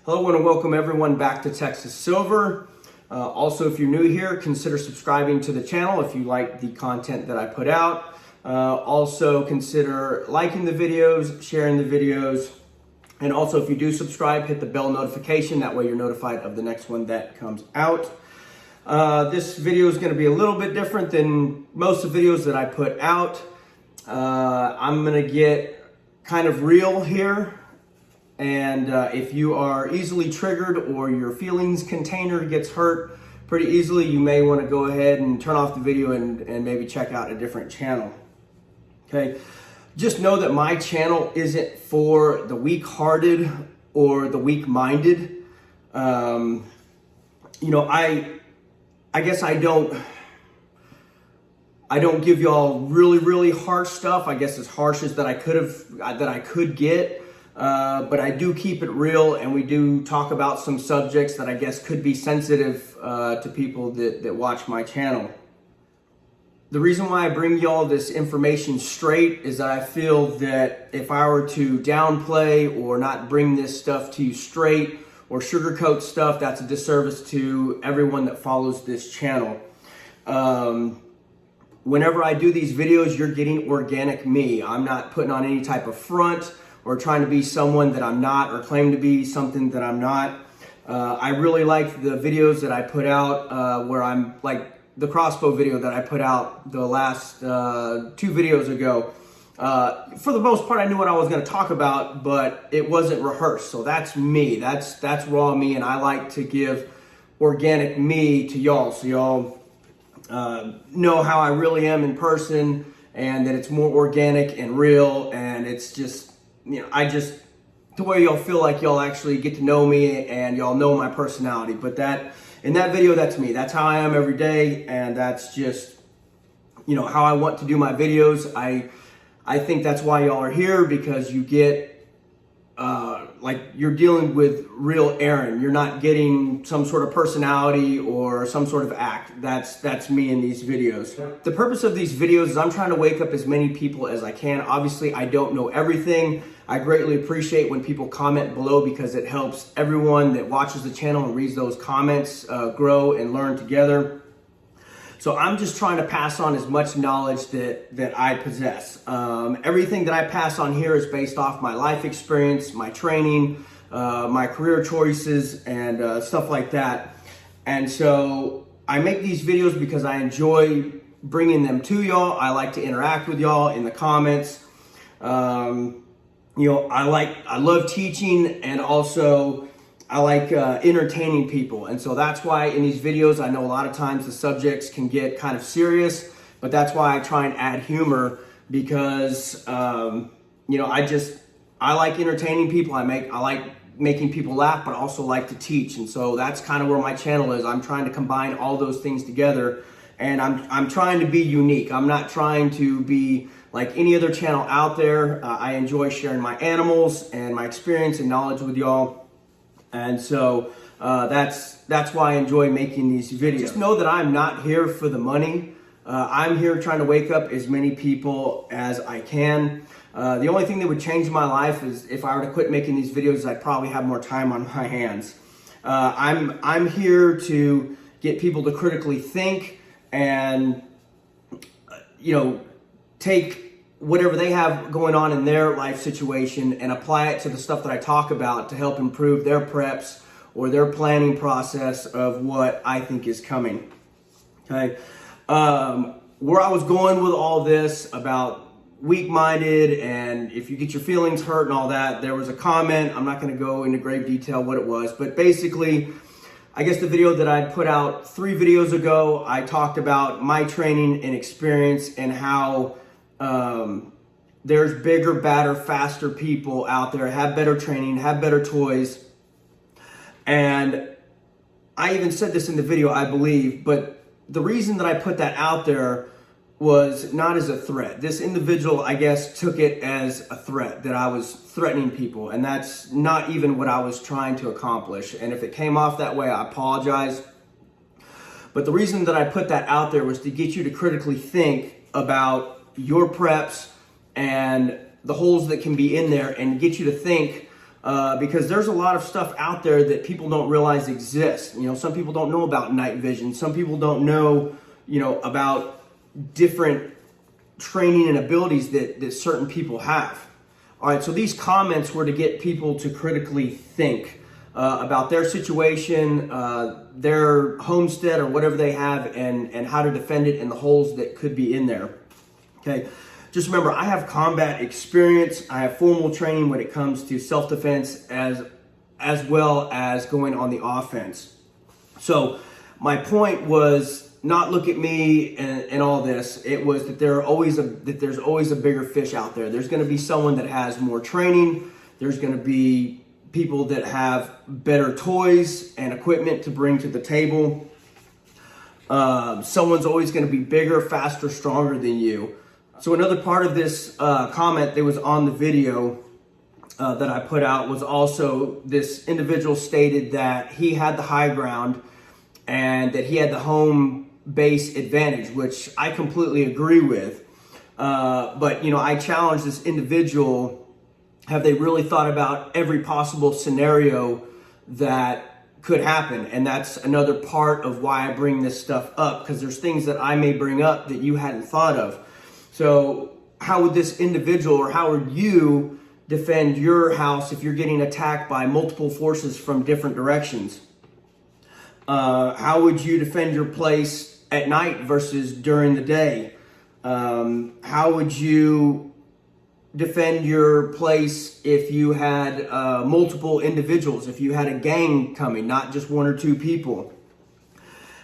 Hello and welcome everyone back to Texas Silver. Also, if you're new here, consider subscribing to the channel if you like the content that I put out. Also, consider liking the videos, sharing the videos, and also if you do subscribe, hit the bell notification. That way you're notified of the next one that comes out. This video is going to be a little bit different than most of the videos that I put out. I'm going to get kind of real here. And if you are easily triggered or your feelings container gets hurt pretty easily, you may want to go ahead and turn off the video and maybe check out a different channel. Okay, just know that my channel isn't for the weak-hearted or the weak-minded. I guess I don't give y'all really harsh stuff. I guess as harsh as that I could get. But I do keep it real, and we do talk about some subjects that I guess could be sensitive to people that watch my channel. The reason why I bring y'all this information straight is that I feel that if I were to downplay or not bring this stuff to you straight or sugarcoat stuff, that's a disservice to everyone that follows this channel. Whenever I do these videos, you're getting organic me. I'm not putting on any type of front or trying to be someone that I'm not or claim to be something that I'm not. I really like the videos that I put out where I'm like the crossbow video that I put out the last 2 videos ago. For the most part, I knew what I was going to talk about, but it wasn't rehearsed. So that's me. That's raw me, and I like to give organic me to y'all, so y'all know how I really am in person, and that it's more organic and real, and it's just, the way y'all feel like y'all actually get to know me and y'all know my personality. But in that video, that's me. That's how I am every day, and that's just, how I want to do my videos. I think that's why y'all are here, because you get, you're dealing with real Aaron. You're not getting some sort of personality or some sort of act. That's me in these videos. The purpose of these videos is I'm trying to wake up as many people as I can. Obviously, I don't know everything. I greatly appreciate when people comment below, because it helps everyone that watches the channel and reads those comments grow and learn together. So I'm just trying to pass on as much knowledge that I possess. Everything that I pass on here is based off my life experience, my training, my career choices, and stuff like that. And so I make these videos because I enjoy bringing them to y'all. I like to interact with y'all in the comments. I love teaching, and also I like entertaining people. And so that's why in these videos, I know a lot of times the subjects can get kind of serious, but that's why I try and add humor, because, I like entertaining people. I like making people laugh, but I also like to teach. And so that's kind of where my channel is. I'm trying to combine all those things together, and I'm trying to be unique. I'm not trying to be like any other channel out there. I enjoy sharing my animals and my experience and knowledge with y'all. And so that's why I enjoy making these videos. Just know that I'm not here for the money. I'm here trying to wake up as many people as I can. The only thing that would change my life is if I were to quit making these videos, I'd probably have more time on my hands. I'm here to get people to critically think and, take whatever they have going on in their life situation and apply it to the stuff that I talk about to help improve their preps or their planning process of what I think is coming. Okay. Where I was going with all this about weak-minded and if you get your feelings hurt and all that, there was a comment. I'm not going to go into great detail what it was, but basically, I guess the video that I put out 3 videos ago, I talked about my training and experience and how there's bigger, badder, faster people out there, have better training, have better toys. And I even said this in the video, I believe, but the reason that I put that out there was not as a threat. This individual, I guess, took it as a threat, that I was threatening people, and that's not even what I was trying to accomplish. And if it came off that way, I apologize. But the reason that I put that out there was to get you to critically think about your preps and the holes that can be in there, and get you to think because there's a lot of stuff out there that people don't realize exists. Some people don't know about night vision. Some people don't know, about different training and abilities that certain people have. All right, so these comments were to get people to critically think about their situation, their homestead or whatever they have, and how to defend it and the holes that could be in there. Okay, just remember, I have combat experience. I have formal training when it comes to self-defense as well as going on the offense. So my point was not look at me and all this. It was that there's always a bigger fish out there. There's going to be someone that has more training. There's going to be people that have better toys and equipment to bring to the table. Someone's always going to be bigger, faster, stronger than you. So another part of this comment that was on the video that I put out was also this individual stated that he had the high ground and that he had the home base advantage, which I completely agree with. But I challenge this individual. Have they really thought about every possible scenario that could happen? And that's another part of why I bring this stuff up, because there's things that I may bring up that you hadn't thought of. So how would this individual, or how would you defend your house if you're getting attacked by multiple forces from different directions? How would you defend your place at night versus during the day? How would you defend your place if you had multiple individuals, if you had a gang coming, not just one or two people?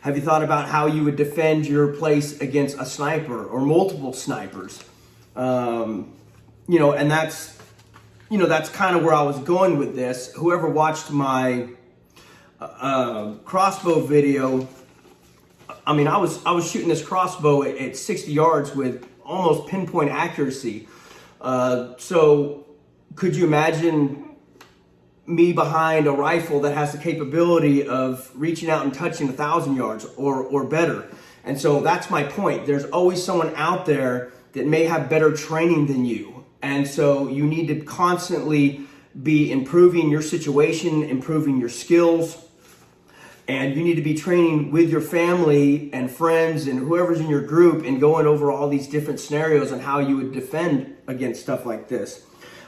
Have you thought about how you would defend your place against a sniper or multiple snipers? And that's kind of where I was going with this. Whoever watched my crossbow video, I was shooting this crossbow at 60 yards with almost pinpoint accuracy. So could you imagine me behind a rifle that has the capability of reaching out and touching 1,000 yards or better? And so that's my point. There's always someone out there that may have better training than you. And so you need to constantly be improving your situation, improving your skills. And you need to be training with your family and friends and whoever's in your group and going over all these different scenarios and how you would defend against stuff like this.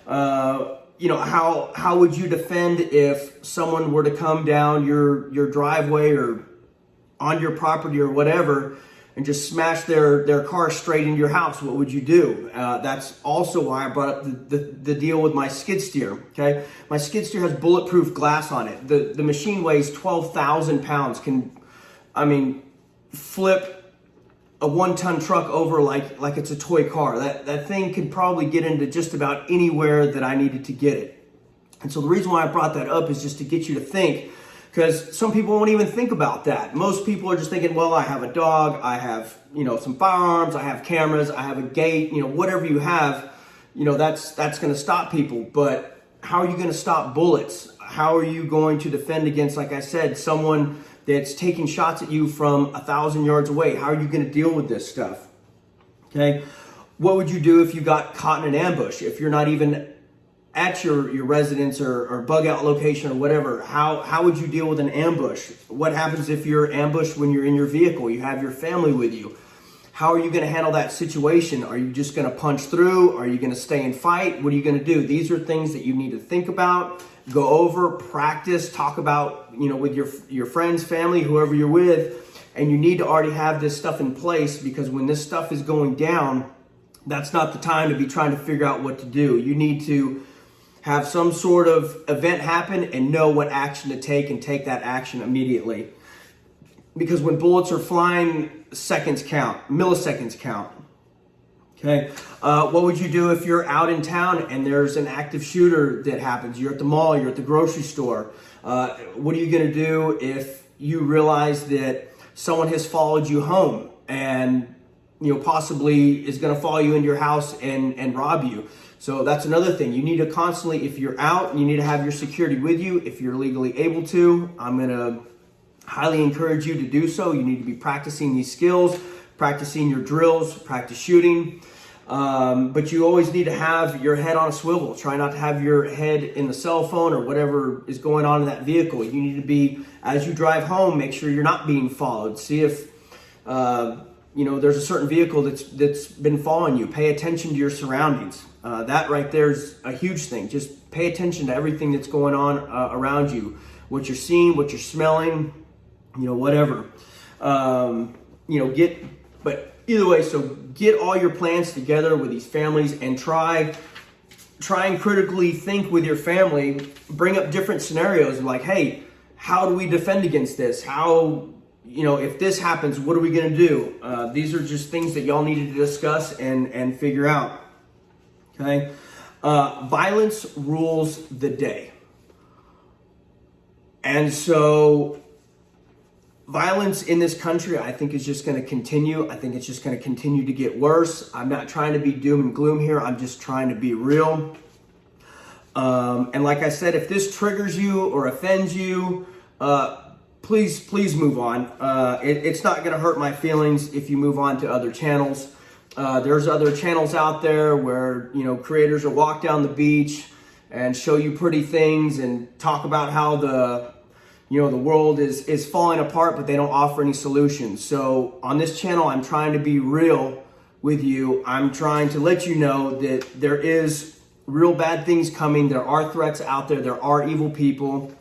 How would you defend if someone were to come down your driveway or on your property or whatever and just smash their car straight into your house? What would you do? That's also why I brought up the deal with my skid steer. Okay, my skid steer has bulletproof glass on it. The machine weighs 12,000 pounds. Flip a 1-ton truck over like it's a toy car. That thing could probably get into just about anywhere that I needed to get it. And so the reason why I brought that up is just to get you to think, because some people won't even think about that. Most people are just thinking, well, I have a dog, I have, some firearms, I have cameras, I have a gate, whatever you have, that's going to stop people. But how are you going to stop bullets? How are you going to defend against, like I said, someone that's taking shots at you from 1,000 yards away? How are you going to deal with this stuff? Okay. What would you do if you got caught in an ambush? If you're not even at your residence or bug out location or whatever, how would you deal with an ambush? What happens if you're ambushed when you're in your vehicle? You have your family with you. How are you going to handle that situation? Are you just going to punch through? Are you going to stay and fight? What are you going to do? These are things that you need to think about, go over, practice, talk about, with your friends, family, whoever you're with. And you need to already have this stuff in place, because when this stuff is going down, that's not the time to be trying to figure out what to do. You need to have some sort of event happen and know what action to take and take that action immediately. Because when bullets are flying, seconds count, milliseconds count. Okay, what would you do if you're out in town and there's an active shooter that happens? You're at the mall, you're at the grocery store. What are you gonna do if you realize that someone has followed you home and possibly is gonna follow you into your house and rob you? So that's another thing. You need to constantly, if you're out, you need to have your security with you. If you're legally able to, I'm going to highly encourage you to do so. You need to be practicing these skills, practicing your drills, practice shooting. But you always need to have your head on a swivel. Try not to have your head in the cell phone or whatever is going on in that vehicle. You need to be, as you drive home, make sure you're not being followed. See if there's a certain vehicle that's been following you. Pay attention to your surroundings. That right there is a huge thing. Just pay attention to everything that's going on around you. What you're seeing, what you're smelling, whatever. But either way, so get all your plans together with these families and try and critically think with your family. Bring up different scenarios like, hey, how do we defend against this? How, if this happens, what are we going to do? These are just things that y'all need to discuss and figure out. Okay? Violence rules the day. And so violence in this country, I think, is just going to continue. I think it's just going to continue to get worse. I'm not trying to be doom and gloom here. I'm just trying to be real. And like I said, if this triggers you or offends you, please move on. It's not going to hurt my feelings if you move on to other channels. There's other channels out there where, creators will walk down the beach and show you pretty things and talk about how the world is falling apart, but they don't offer any solutions. So on this channel, I'm trying to be real with you. I'm trying to let you know that there is real bad things coming. There are threats out there. There are evil people.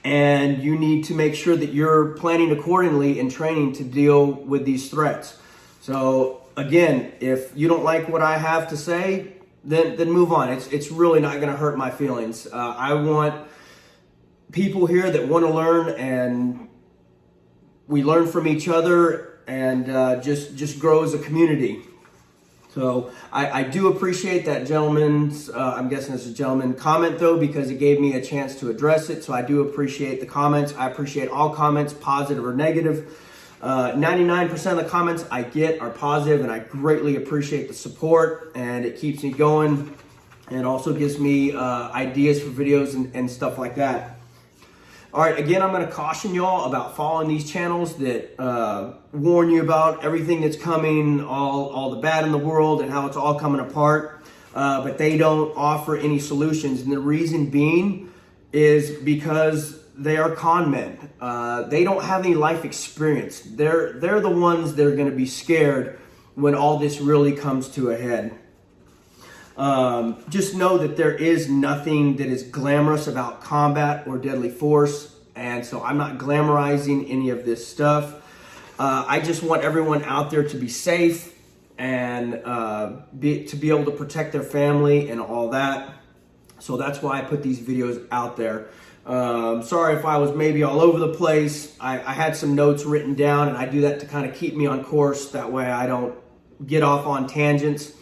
And you need to make sure that you're planning accordingly and training to deal with these threats. So again, if you don't like what I have to say, then move on. It's really not going to hurt my feelings. I want people here that want to learn, and we learn from each other and just grow as a community. So I do appreciate that gentleman's, I'm guessing it's a gentleman, comment though, because it gave me a chance to address it. So I do appreciate the comments. I appreciate all comments, positive or negative. 99% of the comments I get are positive, and I greatly appreciate the support, and it keeps me going and also gives me ideas for videos and stuff like that. All right, again, I'm going to caution y'all about following these channels that warn you about everything that's coming, all the bad in the world and how it's all coming apart, but they don't offer any solutions. And the reason being is because they are con men. They don't have any life experience. They're the ones that are going to be scared when all this really comes to a head. Just know that there is nothing that is glamorous about combat or deadly force, and so I'm not glamorizing any of this stuff. I just want everyone out there to be safe and to be able to protect their family and all that. So that's why I put these videos out there. Sorry if I was maybe all over the place. I had some notes written down, and I do that to kind of keep me on course. That way I don't get off on tangents.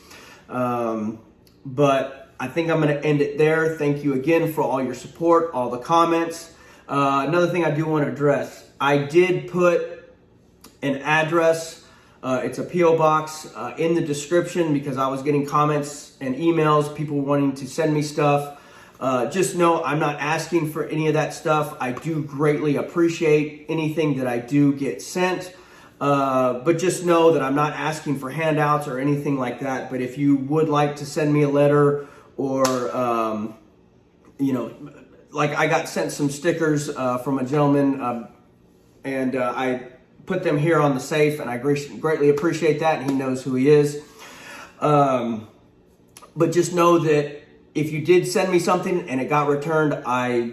But I think I'm going to end it there. Thank you again for all your support, all the comments. Another thing I do want to address, I did put an address. It's a P.O. box in the description because I was getting comments and emails, people wanting to send me stuff. Just know I'm not asking for any of that stuff. I do greatly appreciate anything that I do get sent. But just know that I'm not asking for handouts or anything like that. But if you would like to send me a letter or, like I got sent some stickers from a gentleman and I put them here on the safe, and I greatly appreciate that, and he knows who he is. But just know that if you did send me something and it got returned, I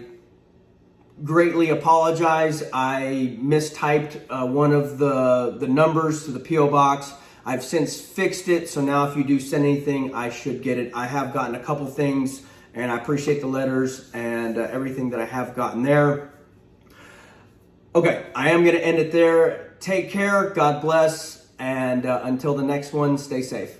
greatly apologize. I mistyped one of the numbers to the P.O. box. I've since fixed it, so now if you do send anything, I should get it. I have gotten a couple things, and I appreciate the letters and everything that I have gotten there. Okay, I am going to end it there. Take care, God bless, and until the next one, stay safe.